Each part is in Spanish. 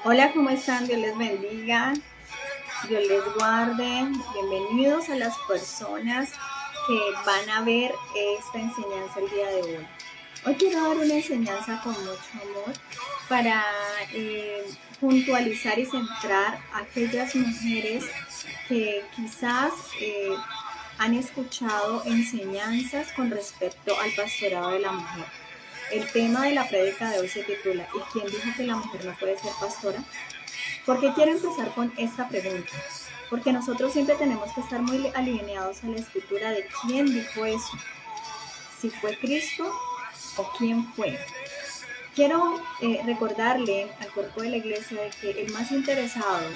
Hola, ¿cómo están? Dios les bendiga, Dios les guarde. Bienvenidos a las personas que van a ver esta enseñanza el día de hoy. Hoy quiero dar una enseñanza con mucho amor para puntualizar y centrar a aquellas mujeres que quizás han escuchado enseñanzas con respecto al pastorado de la mujer. El tema de la prédica de hoy se titula ¿Y quién dijo que la mujer no puede ser pastora? ¿Por qué quiero empezar con esta pregunta? Porque nosotros siempre tenemos que estar muy alineados a la escritura de quién dijo eso, si fue Cristo o quién fue. Quiero recordarle al cuerpo de la iglesia de que el más interesado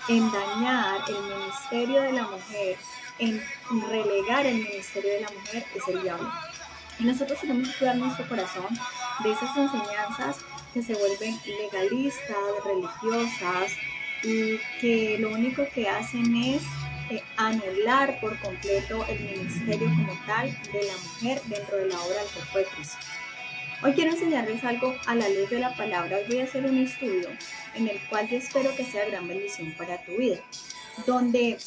en dañar el ministerio de la mujer, en relegar el ministerio de la mujer, es el diablo. Y nosotros tenemos que cuidar nuestro corazón de esas enseñanzas que se vuelven legalistas, religiosas y que lo único que hacen es anular por completo el ministerio como tal de la mujer dentro de la obra del cuerpo de Cristo. Hoy quiero enseñarles algo a la luz de la palabra. Hoy voy a hacer un estudio en el cual yo espero que sea gran bendición para tu vida, donde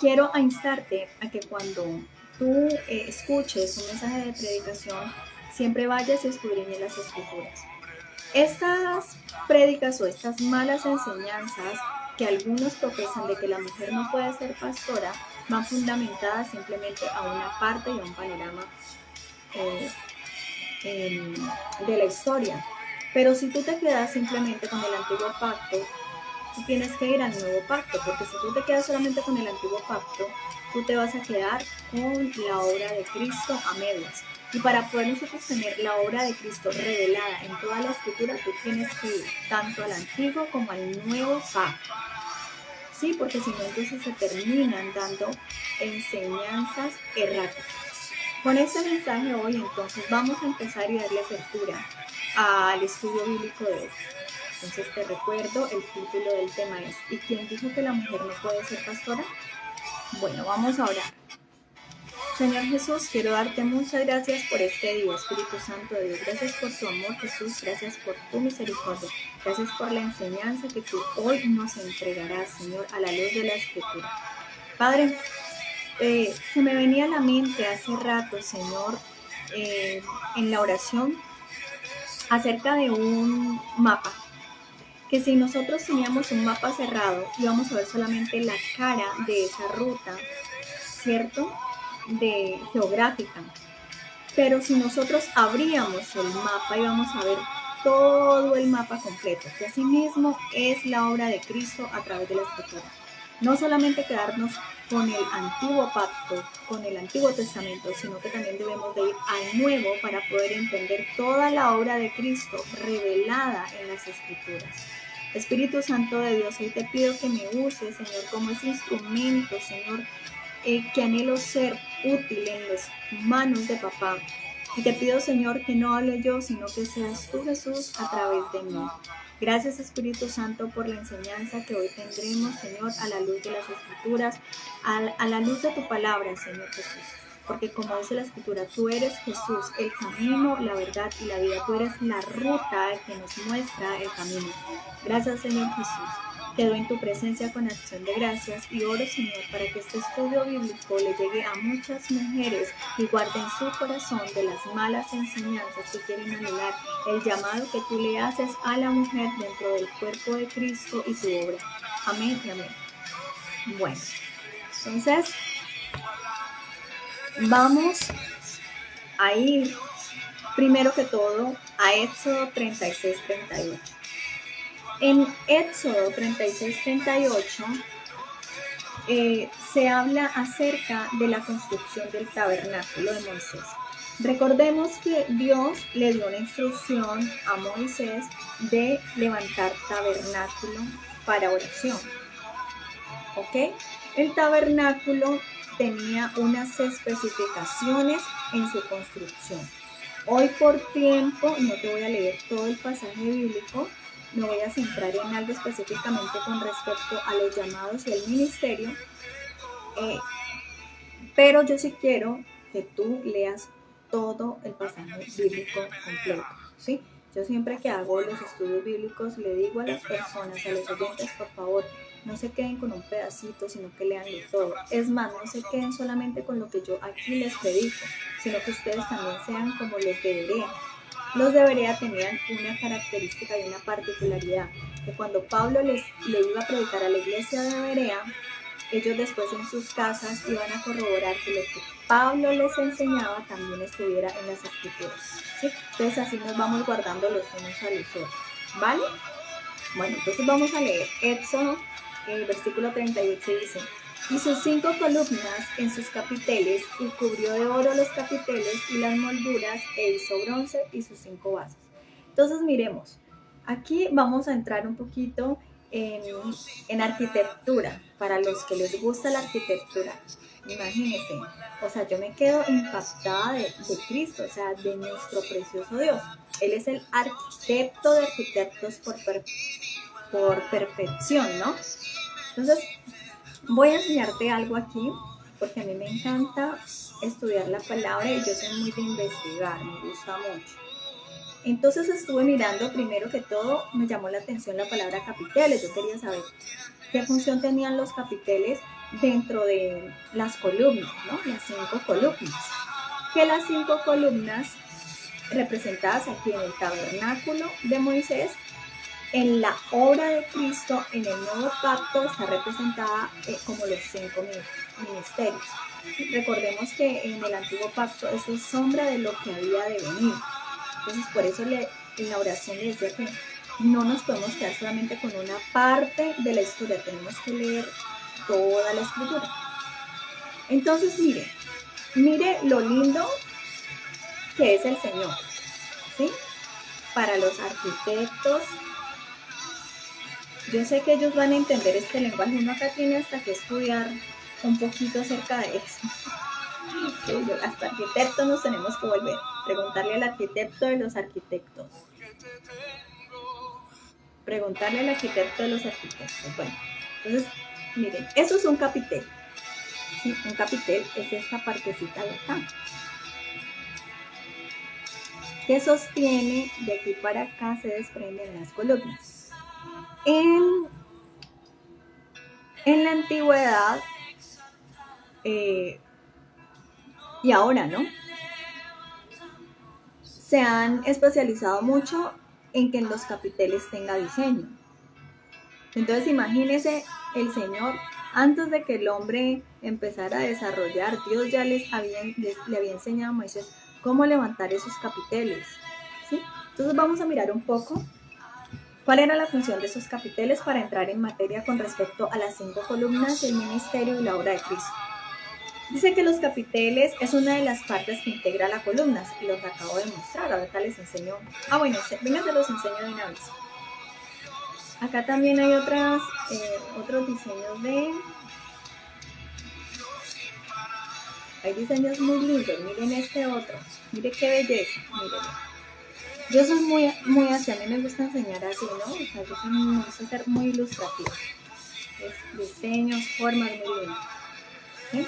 quiero instarte a que cuando tú escuches un mensaje de predicación, siempre vayas y escudriñes las escrituras. Estas prédicas o estas malas enseñanzas que algunos profesan de que la mujer no puede ser pastora, van fundamentadas simplemente a una parte y a un panorama de la historia. Pero si tú te quedas simplemente con el antiguo pacto, tú tienes que ir al nuevo pacto, porque si tú te quedas solamente con el antiguo pacto, tú te vas a quedar con la obra de Cristo a medias. Y para poder nosotros tener la obra de Cristo revelada en toda la escritura, tú tienes que ir tanto al antiguo como al nuevo pacto. Sí, porque si no, entonces se terminan dando enseñanzas erráticas. Con este mensaje hoy, entonces, vamos a empezar y darle apertura al estudio bíblico de hoy. Entonces te recuerdo, el título del tema es ¿Y quién dijo que la mujer no puede ser pastora? Bueno, vamos a orar. Señor Jesús, quiero darte muchas gracias por este día, Espíritu Santo de Dios. Gracias por tu amor, Jesús. Gracias por tu misericordia. Gracias por la enseñanza que tú hoy nos entregarás, Señor, a la luz de la Escritura. Padre, se me venía a la mente hace rato, Señor, en la oración, acerca de un mapa. Que si nosotros teníamos un mapa cerrado, íbamos a ver solamente la cara de esa ruta, ¿cierto? De geográfica. Pero si nosotros abríamos el mapa, íbamos a ver todo el mapa completo, que asimismo es la obra de Cristo a través de la Escritura. No solamente quedarnos con el antiguo pacto, con el Antiguo Testamento, sino que también debemos de ir al nuevo para poder entender toda la obra de Cristo revelada en las Escrituras. Espíritu Santo de Dios, hoy te pido que me uses, Señor, como ese instrumento, Señor, que anhelo ser útil en las manos de papá. Y te pido, Señor, que no hable yo, sino que seas tú, Jesús, a través de mí. Gracias, Espíritu Santo, por la enseñanza que hoy tendremos, Señor, a la luz de las Escrituras, a la luz de tu palabra, Señor Jesús. Porque como dice la Escritura, tú eres Jesús, el camino, la verdad y la vida. Tú eres la ruta que nos muestra el camino. Gracias, Señor Jesús. Quedo en tu presencia con acción de gracias y oro, Señor, para que este estudio bíblico le llegue a muchas mujeres y guarden su corazón de las malas enseñanzas que quieren anular el llamado que tú le haces a la mujer dentro del cuerpo de Cristo y tu obra. Amén y amén. Bueno, entonces vamos a ir primero que todo a Éxodo 36-38. En Éxodo 36-38 se habla acerca de la construcción del tabernáculo de Moisés. Recordemos que Dios le dio una instrucción a Moisés de levantar tabernáculo para oración. ¿Ok? El tabernáculo tenía unas especificaciones en su construcción. Hoy por tiempo no te voy a leer todo el pasaje bíblico, me voy a centrar en algo específicamente con respecto a los llamados y el ministerio, pero yo sí quiero que tú leas todo el pasaje bíblico completo, ¿sí? Yo siempre que hago los estudios bíblicos le digo a las personas, a los oyentes, por favor, no se queden con un pedacito, sino que leanlo todo. Es más, no se queden solamente con lo que yo aquí les predico, sino que ustedes también sean como los de Berea. Los de Berea tenían una característica y una particularidad, que cuando Pablo le iba a predicar a la iglesia de Berea, ellos después en sus casas iban a corroborar que lo que Pablo les enseñaba también estuviera en las escrituras, ¿sí? Entonces así nos vamos guardando los unos a los otros, ¿vale? Bueno, entonces vamos a leer Éxodo, versículo 38 dice: y sus 5 columnas en sus capiteles, y cubrió de oro los capiteles y las molduras, e hizo bronce y sus 5 bases. Entonces miremos, aquí vamos a entrar un poquito en arquitectura, para los que les gusta la arquitectura. Imagínense, o sea, yo me quedo impactada de Cristo, o sea, de nuestro precioso Dios. Él es el arquitecto de arquitectos por perfección, ¿no? Entonces, voy a enseñarte algo aquí, porque a mí me encanta estudiar la palabra y yo soy muy de investigar, me gusta mucho. Entonces estuve mirando, primero que todo, me llamó la atención la palabra capiteles. Yo quería saber qué función tenían los capiteles dentro de las columnas, ¿no? Las 5 columnas. Que las 5 columnas representadas aquí en el tabernáculo de Moisés, en la obra de Cristo, en el nuevo pacto, está representada como los 5 ministerios. Recordemos que en el antiguo pacto eso es sombra de lo que había de venir. Entonces, por eso en la oración le decía que no nos podemos quedar solamente con una parte de la historia, tenemos que leer toda la escritura. Entonces, mire lo lindo que es el Señor, ¿sí? Para los arquitectos, yo sé que ellos van a entender este lenguaje, uno acá tiene hasta que estudiar un poquito acerca de eso. Sí, hasta arquitectos nos tenemos que volver, preguntarle al arquitecto de los arquitectos. Preguntarle al arquitecto de los arquitectos. Bueno, entonces, miren, eso es un capitel. ¿Sí? Un capitel es esta partecita de acá, que sostiene de aquí para acá, se desprenden las columnas. En la antigüedad, y ahora, ¿no? Se han especializado mucho en que en los capiteles tenga diseño. Entonces imagínense, el Señor, antes de que el hombre empezara a desarrollar, Dios ya le había enseñado a Moisés cómo levantar esos capiteles, ¿sí? Entonces vamos a mirar un poco cuál era la función de esos capiteles para entrar en materia con respecto a las 5 columnas, el ministerio y la obra de Cristo. Dice que los capiteles es una de las partes que integra la columna, y los acabo de mostrar, ahorita les enseño. Bueno, venga, se los enseño de una vez. Acá también hay otros diseños hay diseños muy lindos, miren este otro, miren qué belleza, miren. Yo soy muy así, a mí me gusta enseñar así, ¿no? O sea, me gusta ser muy ilustrativo. Diseños, formas muy lindas, ¿sí?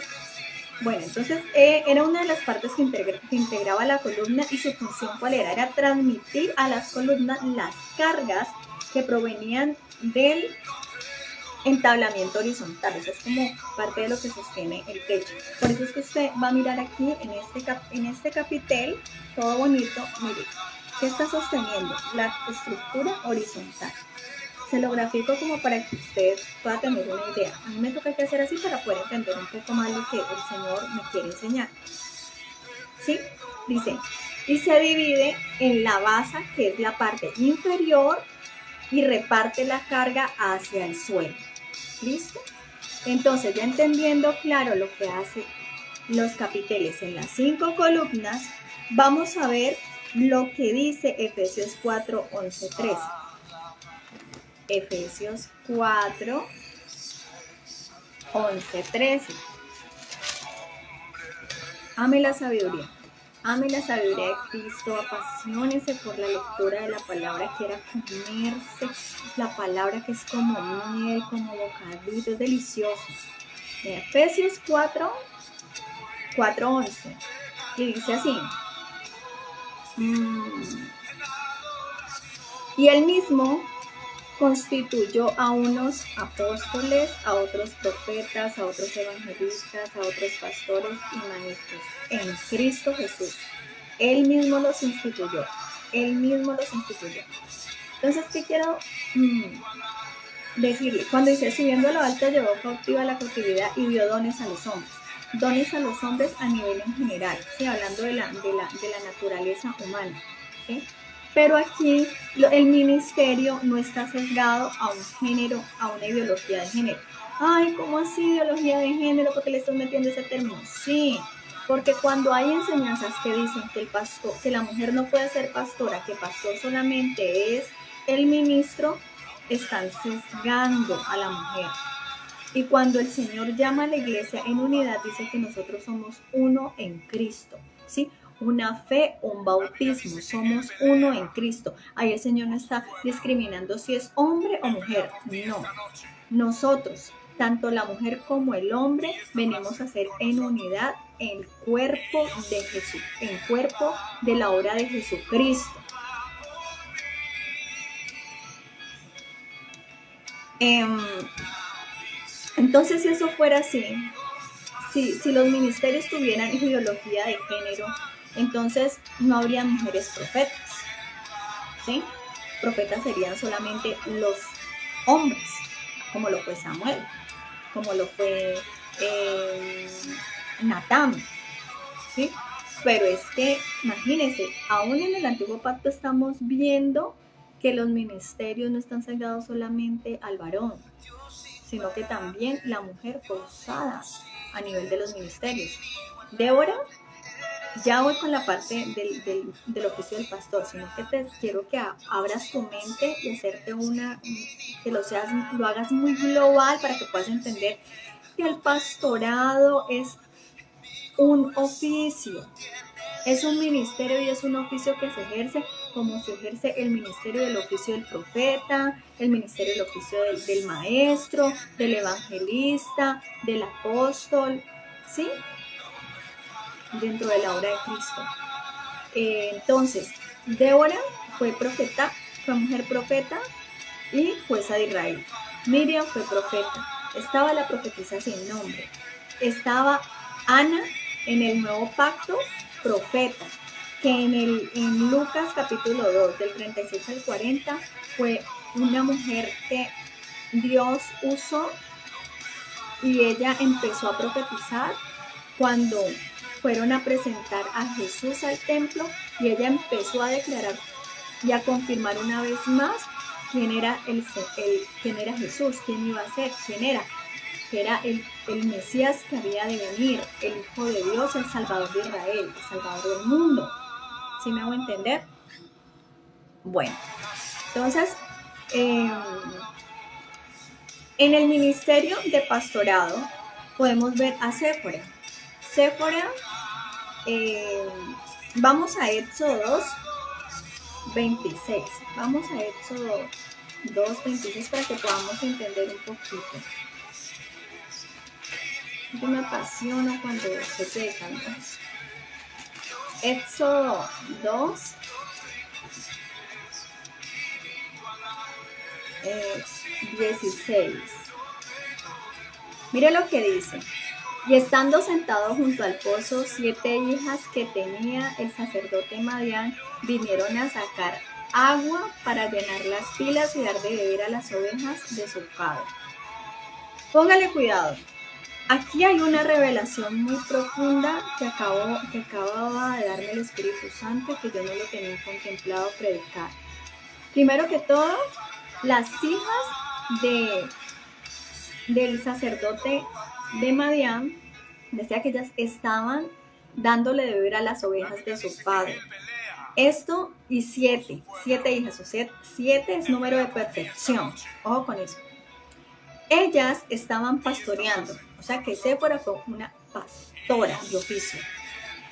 Bueno, entonces era una de las partes que integraba la columna, y su función ¿cuál era? Era transmitir a las columnas las cargas que provenían del entablamiento horizontal. Eso es como parte de lo que sostiene el techo. Por eso es que usted va a mirar aquí en este capitel, todo bonito, mire, ¿qué está sosteniendo? La estructura horizontal. Se lo grafico como para que usted pueda tener una idea. A mí me toca que hacer así para poder entender un poco más lo que el Señor me quiere enseñar. ¿Sí? Dice, y se divide en la base, que es la parte inferior, y reparte la carga hacia el suelo. ¿Listo? Entonces, ya entendiendo claro lo que hace los capiteles en las 5 columnas, vamos a ver lo que dice Efesios 4, 11, 13. Efesios 4, 11, 13. Ame la sabiduría. Ame la sabiduría de Cristo. Apasionese por la lectura de la palabra. Quiera comerse la palabra, que es como miel, como bocadillo. Es delicioso. Efesios 4, 11. Y dice así. Y él mismo constituyó a unos apóstoles, a otros profetas, a otros evangelistas, a otros pastores y maestros en Cristo Jesús. Él mismo los instituyó. Él mismo los instituyó. Entonces, ¿qué quiero decirle? Cuando dice, subiendo a lo alto, llevó cautiva la cautividad y dio dones a los hombres. Dones a los hombres a nivel en general, ¿sí? Hablando de la naturaleza humana, ¿sí? Pero aquí el ministerio no está sesgado a un género, a una ideología de género. Ay, ¿cómo así ideología de género? ¿Por qué le estás metiendo ese término? Sí, porque cuando hay enseñanzas que dicen que el pastor, que la mujer no puede ser pastora, que pastor solamente es el ministro, están sesgando a la mujer. Y cuando el Señor llama a la iglesia en unidad, dice que nosotros somos uno en Cristo, ¿sí? Una fe, un bautismo, somos uno en Cristo. Ahí el Señor no está discriminando si es hombre o mujer, no. Nosotros, tanto la mujer como el hombre, venimos a ser en unidad el cuerpo de Jesús, el cuerpo de la obra de Jesucristo. Entonces, si eso fuera así, si los ministerios tuvieran ideología de género, entonces no habría mujeres profetas, ¿sí? Profetas serían solamente los hombres, como lo fue Samuel, como lo fue Natán, ¿sí? Pero es que, imagínense, aún en el Antiguo Pacto estamos viendo que los ministerios no están sesgados solamente al varón, sino que también la mujer fue usada a nivel de los ministerios. Débora, ya voy con la parte del oficio del pastor, sino que te quiero que abras tu mente y hacerte que lo hagas muy global para que puedas entender que el pastorado es un oficio, es un ministerio y es un oficio que se ejerce como se ejerce el ministerio del oficio del profeta, el ministerio del oficio del maestro, del evangelista, del apóstol, ¿sí? Dentro de la obra de Cristo. Entonces, Débora fue profeta, fue mujer profeta y jueza de Israel. Miriam fue profeta. Estaba la profetisa sin nombre. Estaba Ana en el nuevo pacto, profeta, que en Lucas capítulo 2, del 36 al 40, fue una mujer que Dios usó y ella empezó a profetizar cuando fueron a presentar a Jesús al templo y ella empezó a declarar y a confirmar una vez más quién era quién era Jesús, quién iba a ser, quién era, que era el Mesías que había de venir, el Hijo de Dios, el Salvador de Israel, el Salvador del mundo. ¿Sí me hago entender? Bueno, entonces, en el ministerio de pastorado podemos ver a Séfora. Séfora, vamos a Éxodo 2, 26. Vamos a Éxodo 2, 26 para que podamos entender un poquito. Yo me apasiono cuando se pecan, ¿no? Éxodo 2, 16. Mire lo que dice. Y estando sentado junto al pozo, 7 hijas que tenía el sacerdote Madián vinieron a sacar agua para llenar las pilas y dar de beber a las ovejas de su padre. Póngale cuidado. Aquí hay una revelación muy profunda que acababa de darme el Espíritu Santo, que yo no lo tenía contemplado predicar. Primero que todo, las hijas del sacerdote de Madián, decía que ellas estaban dándole de beber a las ovejas de su padre. Esto y 7 hijas, o sea, 7 es número de perfección. Ojo con eso. Ellas estaban pastoreando, o sea que Séfora fue una pastora de oficio.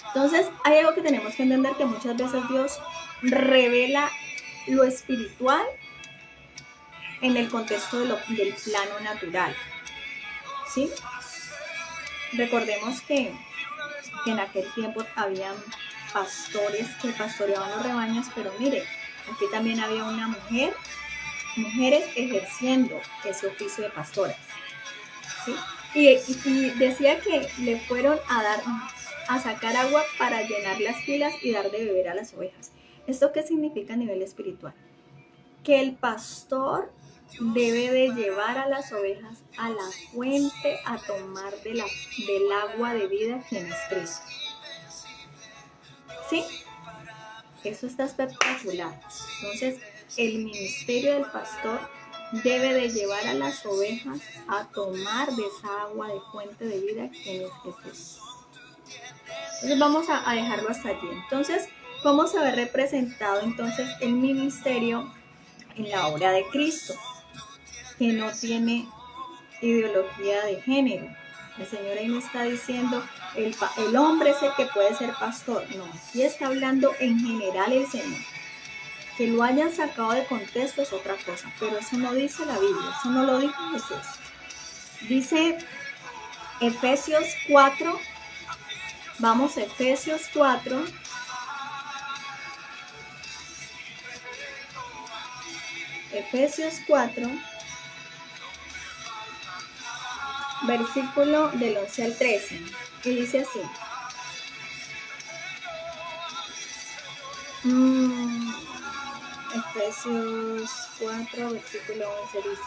Entonces hay algo que tenemos que entender, que muchas veces Dios revela lo espiritual en el contexto del plano natural, ¿sí? Recordemos que en aquel tiempo habían pastores que pastoreaban los rebaños, pero mire, Aquí también había una mujeres ejerciendo ese oficio de pastoras, ¿sí? Y decía que le fueron a sacar agua para llenar las pilas y dar de beber a las ovejas. ¿Esto qué significa a nivel espiritual? Que el pastor debe de llevar a las ovejas a la fuente a tomar del agua de vida, quien es Cristo. ¿Sí? Eso está espectacular. Entonces, el ministerio del pastor debe de llevar a las ovejas a tomar de esa agua de fuente de vida, quien es Jesús. Entonces vamos a dejarlo hasta allí. Entonces, ¿cómo se ve representado entonces el ministerio en la obra de Cristo? Que no tiene ideología de género. El Señor ahí no está diciendo el hombre es el que puede ser pastor. No, aquí está hablando en general el Señor. Que lo hayan sacado de contexto es otra cosa, pero eso no dice la Biblia, eso no lo dijo Jesús. Dice Efesios 4, vamos a Efesios 4. Efesios 4, versículo del 11 al 13, y dice así. Efesios 4, versículo 11 dice: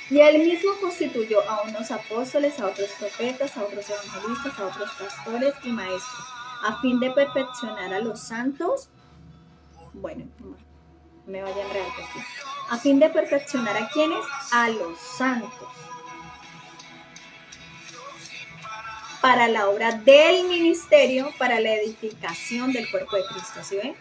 y él mismo constituyó a unos apóstoles, a otros profetas, a otros evangelistas, a otros pastores y maestros, a fin de perfeccionar a los santos. Bueno, me vaya a enredar aquí. A fin de perfeccionar a quienes, a los santos, para la obra del ministerio, para la edificación del cuerpo de Cristo. ¿Sí ven?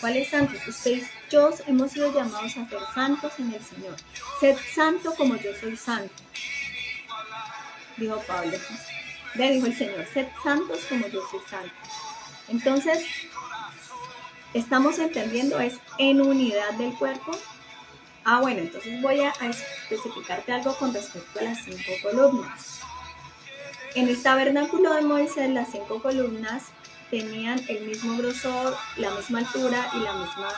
¿Cuáles santos? Ustedes, yo hemos sido llamados a ser santos en el Señor. Sed santo como yo soy santo, dijo Pablo. Le dijo el Señor, sed santos como yo soy santo. Entonces, estamos entendiendo, es en unidad del cuerpo. Bueno, entonces voy a especificarte algo con respecto a las 5 columnas. En el tabernáculo de Moisés, las 5 columnas tenían el mismo grosor, la misma altura y la misma,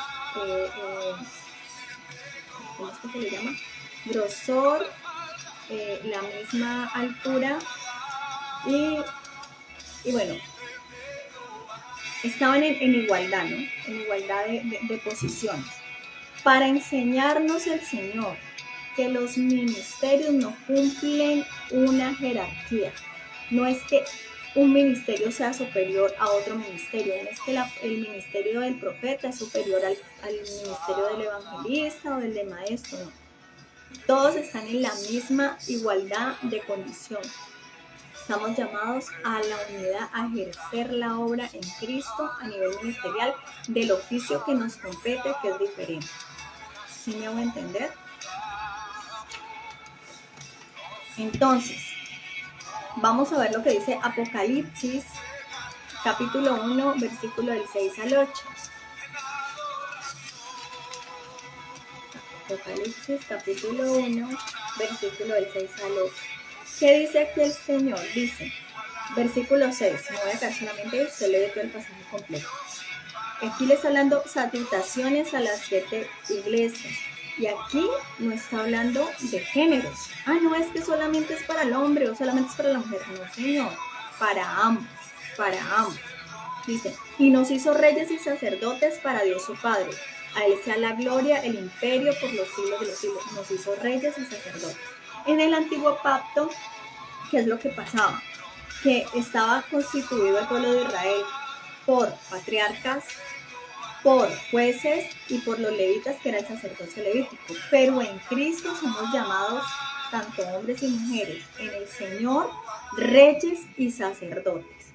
¿cómo es que se le llama? Grosor, la misma altura y bueno, estaban en igualdad, ¿no? En igualdad de posiciones. Para enseñarnos el Señor que los ministerios no cumplen una jerarquía. No es que un ministerio sea superior a otro ministerio, no es que el ministerio del profeta es superior al ministerio del evangelista o del de maestro, no. Todos están en la misma igualdad de condición. Estamos llamados a la unidad, a ejercer la obra en Cristo a nivel ministerial del oficio que nos compete, que es diferente. ¿Sí me hago entender? Entonces, vamos a ver lo que dice Apocalipsis, capítulo 1, versículo del 6 al 8. Apocalipsis, capítulo 1, versículo del 6 al 8. ¿Qué dice aquí el Señor? Dice, versículo 6, me voy a quedar solamente y usted lee todo el pasaje completo. Aquí le está hablando salutaciones a las 7 iglesias. Y aquí no está hablando de género. No es que solamente es para el hombre o solamente es para la mujer. No, Señor, para ambos, para ambos. Dice, y nos hizo reyes y sacerdotes para Dios su Padre. A Él sea la gloria, el imperio por los siglos de los siglos. Nos hizo reyes y sacerdotes. En el antiguo pacto, ¿qué es lo que pasaba? Que estaba constituido el pueblo de Israel por patriarcas, por jueces y por los levitas, que era el sacerdocio levítico. Pero en Cristo somos llamados, tanto hombres y mujeres, en el Señor, reyes y sacerdotes.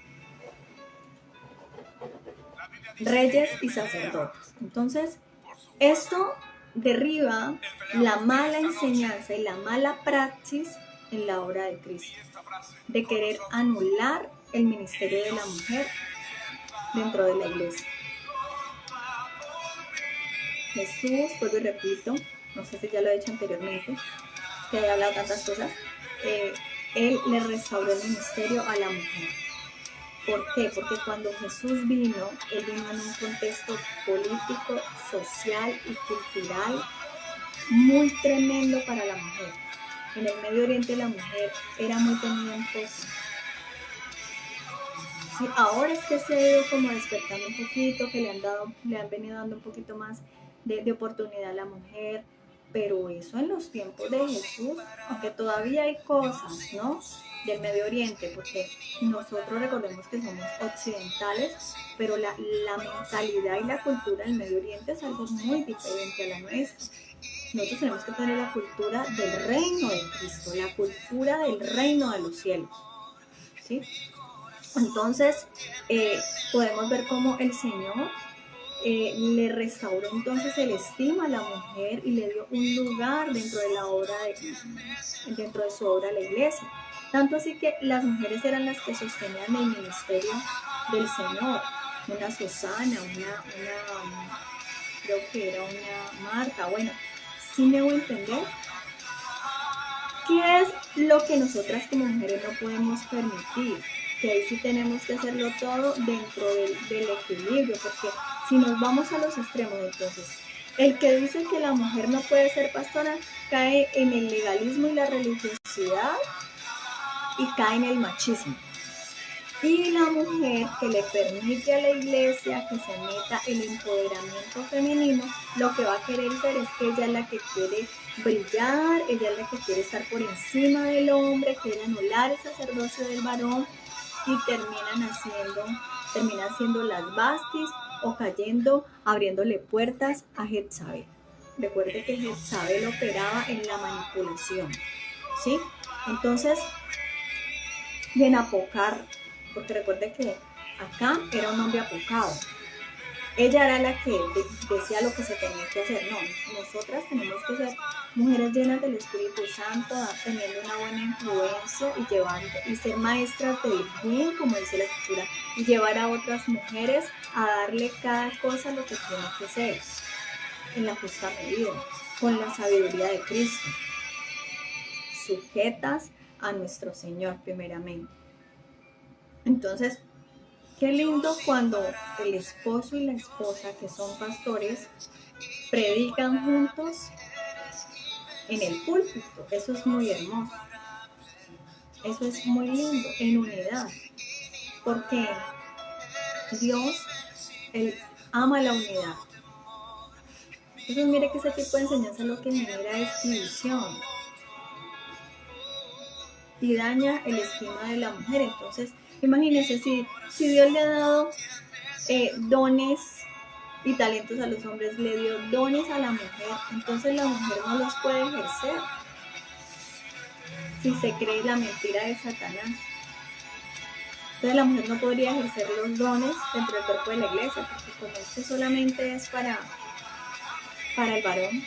Reyes y sacerdotes. Entonces, esto derriba la mala enseñanza y la mala praxis en la obra de Cristo, de querer anular el ministerio de la mujer dentro de la iglesia. Jesús, vuelvo y repito, no sé si ya lo he dicho anteriormente, que he hablado tantas cosas, Él le restauró el ministerio a la mujer. ¿Por qué? Porque cuando Jesús vino, Él vino en un contexto político, social y cultural muy tremendo para la mujer. En el Medio Oriente la mujer era muy tenida en poco. Sí, ahora es que se ha ido como despertando un poquito, que le han venido dando un poquito más de oportunidad a la mujer, pero eso en los tiempos de Jesús, aunque todavía hay cosas, ¿no? Del Medio Oriente, porque nosotros recordemos que somos occidentales, pero la mentalidad y la cultura del Medio Oriente es algo muy diferente a la nuestra. Nosotros tenemos que tener la cultura del reino de Cristo, la cultura del reino de los cielos, ¿sí? Entonces, podemos ver cómo el Señor le restauró entonces el estima a la mujer y le dio un lugar dentro de la obra dentro de su obra la iglesia. Tanto así que las mujeres eran las que sostenían el ministerio del Señor. Una Susana, creo que era una Marta. Bueno, ¿sí me voy a entender? ¿Qué es lo que nosotras como mujeres no podemos permitir? Que ahí sí tenemos que hacerlo todo dentro del equilibrio, porque si nos vamos a los extremos, entonces, el que dice que la mujer no puede ser pastora cae en el legalismo y la religiosidad y cae en el machismo. Y la mujer que le permite a la iglesia que se meta el empoderamiento femenino, lo que va a querer ser es que ella es la que quiere brillar, ella es la que quiere estar por encima del hombre, quiere anular el sacerdocio del varón y termina siendo las Bastis o cayendo, abriéndole puertas a Jezabel. Recuerde que Jezabel operaba en la manipulación, ¿sí? Entonces, y en apocar, porque recuerde que acá era un hombre apocado. Ella era la que decía lo que se tenía que hacer. No, nosotras tenemos que ser mujeres llenas del Espíritu Santo, teniendo una buena influencia y ser maestras del bien, como dice la Escritura, y llevar a otras mujeres a darle cada cosa lo que tiene que ser, en la justa medida, con la sabiduría de Cristo, sujetas a nuestro Señor primeramente. Entonces, qué lindo cuando el esposo y la esposa, que son pastores, predican juntos en el púlpito. Eso es muy hermoso. Eso es muy lindo, en unidad. Porque Dios, Él ama la unidad. Entonces, mire que ese tipo de enseñanza lo que genera es división y daña el estima de la mujer. Entonces, imagínense, si Dios le ha dado dones y talentos a los hombres, le dio dones a la mujer, entonces la mujer no los puede ejercer si se cree la mentira de Satanás. Entonces la mujer no podría ejercer los dones dentro del cuerpo de la iglesia, porque como este solamente es para el varón.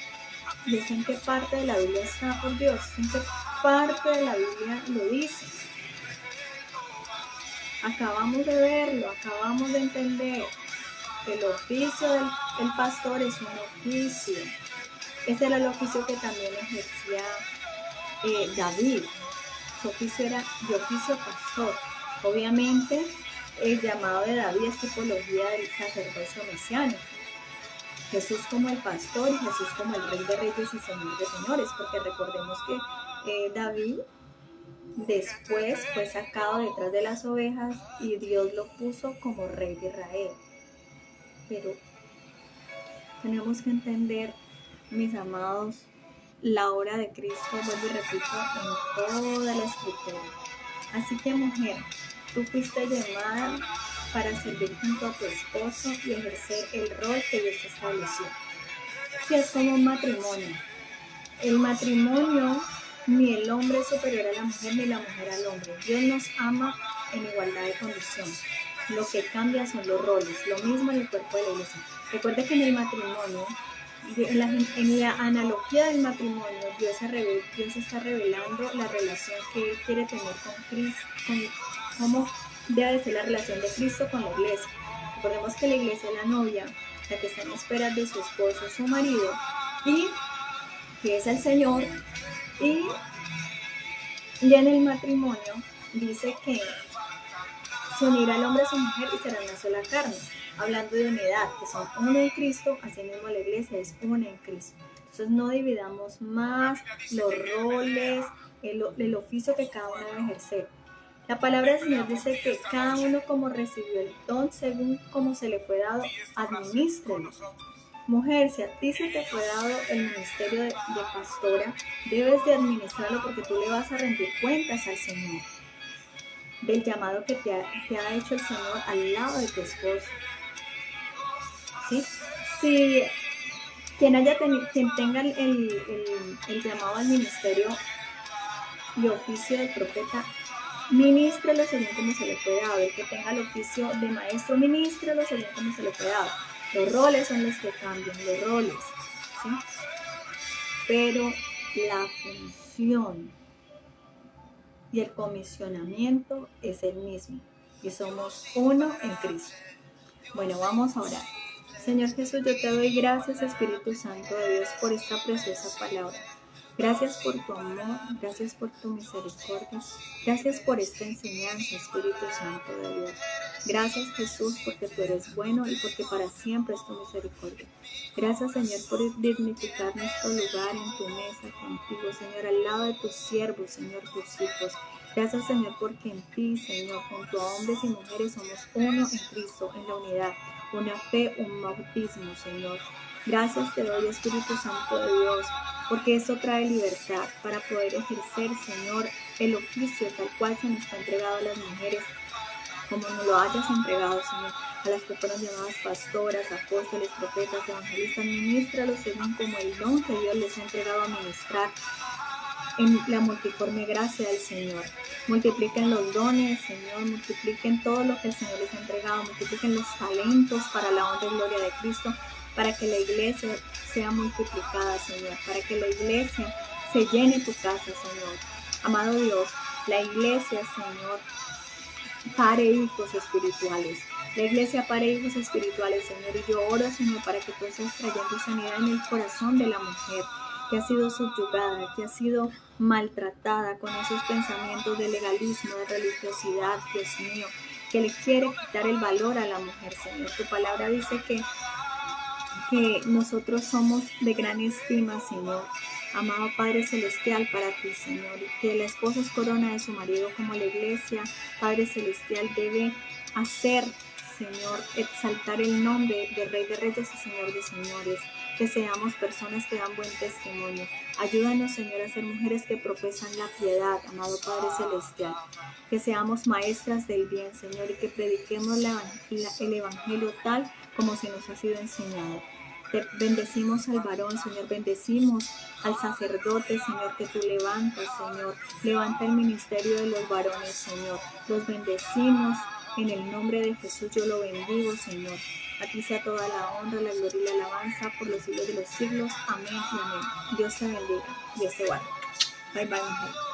¿Y eso en qué parte de la Biblia está, por Dios? ¿En qué parte de la Biblia lo dice? Acabamos de verlo, acabamos de entender. El oficio del pastor es un oficio. Ese era el oficio que también ejercía David. Su oficio era de oficio pastor. Obviamente, el llamado de David es tipología del sacerdocio mesiánico. Jesús como el pastor y Jesús como el rey de reyes y señor de señores, porque recordemos que David después fue sacado detrás de las ovejas y Dios lo puso como rey de Israel. Pero tenemos que entender, mis amados, la obra de Cristo, vuelvo y repito, en toda la Escritura. Así que, mujer, tú fuiste llamada para servir junto a tu esposo y ejercer el rol que Dios estableció. Si es como un matrimonio, el matrimonio, ni el hombre es superior a la mujer, ni la mujer al hombre. Dios nos ama en igualdad de condición. Lo que cambia son los roles, lo mismo en el cuerpo de la iglesia. Recuerda que en el matrimonio, en la analogía del matrimonio, Dios está revelando la relación que Él quiere tener con Cristo, cómo debe ser la relación de Cristo con la iglesia. Recordemos que la iglesia es la novia, la que está en espera de su esposo, su marido, y que es el Señor. Y ya en el matrimonio dice que se unirá el hombre a su mujer y será una sola carne. Hablando de unidad, que son uno en Cristo, así mismo la iglesia es una en Cristo. Entonces no dividamos más los roles, el oficio que cada uno debe ejercer. La palabra del Señor dice que cada uno como recibió el don, según como se le fue dado, administrelo. Mujer, si a ti se te fue dado el ministerio de pastora, debes de administrarlo porque tú le vas a rendir cuentas al Señor del llamado que te ha hecho el Señor al lado de tu esposo. ¿Sí? Si quien tenga el llamado al ministerio y oficio del profeta, ministrelo según como se le fue dado. El que tenga el oficio de maestro, ministrelo según como se le fue dado. Los roles son los que cambian, los roles, ¿sí? Pero la función y el comisionamiento es el mismo. Y somos uno en Cristo. Bueno, vamos a orar. Señor Jesús, yo te doy gracias, Espíritu Santo de Dios, por esta preciosa palabra. Gracias por tu amor, gracias por tu misericordia, gracias por esta enseñanza, Espíritu Santo de Dios. Gracias, Jesús, porque tú eres bueno y porque para siempre es tu misericordia. Gracias, Señor, por dignificar nuestro lugar en tu mesa contigo, Señor, al lado de tus siervos, Señor, tus hijos. Gracias, Señor, porque en ti, Señor, junto a hombres y mujeres somos uno en Cristo, en la unidad, una fe, un bautismo, Señor. Gracias te doy, Espíritu Santo de Dios, porque eso trae libertad para poder ejercer, Señor, el oficio tal cual se nos ha entregado a las mujeres, como nos lo hayas entregado, Señor, a las que fueron llamadas pastoras, apóstoles, profetas, evangelistas. Ministralos según como el don que Dios les ha entregado a ministrar en la multiforme gracia del Señor. Multipliquen los dones, Señor, multipliquen todo lo que el Señor les ha entregado, multipliquen los talentos para la honra y gloria de Cristo, para que la iglesia sea multiplicada, Señor, para que la iglesia se llene tu casa, Señor. Amado Dios, la iglesia, Señor, pare hijos espirituales. La iglesia pare hijos espirituales, Señor, y yo oro, Señor, para que tú estés trayendo sanidad en el corazón de la mujer que ha sido subyugada, que ha sido maltratada con esos pensamientos de legalismo, de religiosidad, Dios mío, que le quiere quitar el valor a la mujer, Señor. Tu palabra dice que nosotros somos de gran estima, Señor. Amado Padre Celestial, para ti, Señor, y que la esposa es corona de su marido, como la iglesia, Padre Celestial, debe hacer, Señor, exaltar el nombre de Rey de Reyes y Señor de Señores, que seamos personas que dan buen testimonio. Ayúdanos, Señor, a ser mujeres que profesan la piedad, amado Padre Celestial, que seamos maestras del bien, Señor, y que prediquemos el Evangelio tal como se nos ha sido enseñado. Te bendecimos al varón, Señor, bendecimos al sacerdote, Señor, que tú levantas, Señor. Levanta el ministerio de los varones, Señor. Los bendecimos en el nombre de Jesús, yo lo bendigo, Señor. A ti sea toda la honra, la gloria y la alabanza por los siglos de los siglos. Amén y amén. Dios te bendiga. Dios te guarde. Bye, bye, mujer.